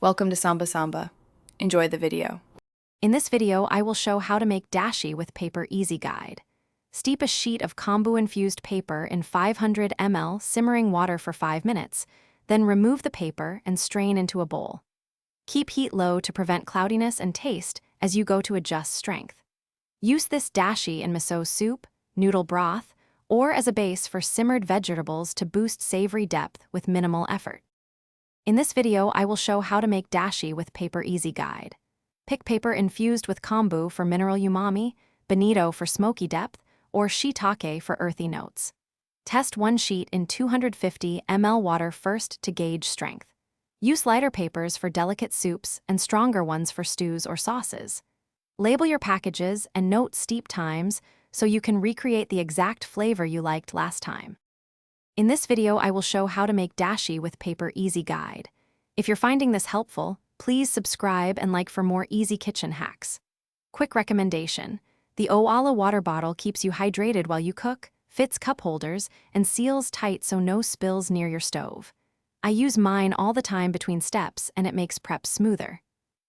Welcome to Samba Samba. Enjoy the video. In this video, I will show how to make dashi with paper easy guide. Steep a sheet of kombu-infused paper in 500 ml simmering water for 5 minutes, then remove the paper and strain into a bowl. Keep heat low to prevent cloudiness and taste as you go to adjust strength. Use this dashi in miso soup, noodle broth, or as a base for simmered vegetables to boost savory depth with minimal effort. In this video, I will show how to make dashi with paper easy guide. Pick paper infused with kombu for mineral umami, bonito for smoky depth, or shiitake for earthy notes. Test one sheet in 250 ml water first to gauge strength. Use lighter papers for delicate soups and stronger ones for stews or sauces. Label your packages and note steep times so you can recreate the exact flavor you liked last time. In this video, I will show how to make dashi with paper easy guide. If you're finding this helpful, please subscribe and like for more easy kitchen hacks. Quick recommendation: the Owala water bottle keeps you hydrated while you cook, fits cup holders, and seals tight so no spills near your stove. I use mine all the time between steps and it makes prep smoother.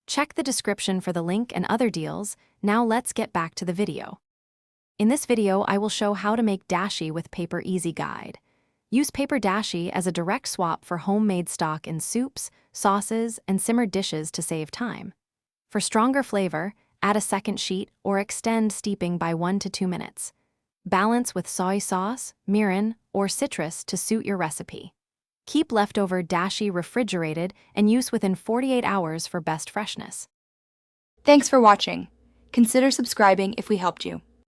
Check the description for the link and other deals. Now let's get back to the video. In this video, I will show how to make dashi with paper easy guide. Use paper dashi as a direct swap for homemade stock in soups, sauces, and simmered dishes to save time. For stronger flavor, add a second sheet or extend steeping by 1 to 2 minutes. Balance with soy sauce, mirin, or citrus to suit your recipe. Keep leftover dashi refrigerated and use within 48 hours for best freshness. Thanks for watching. Consider subscribing if we helped you.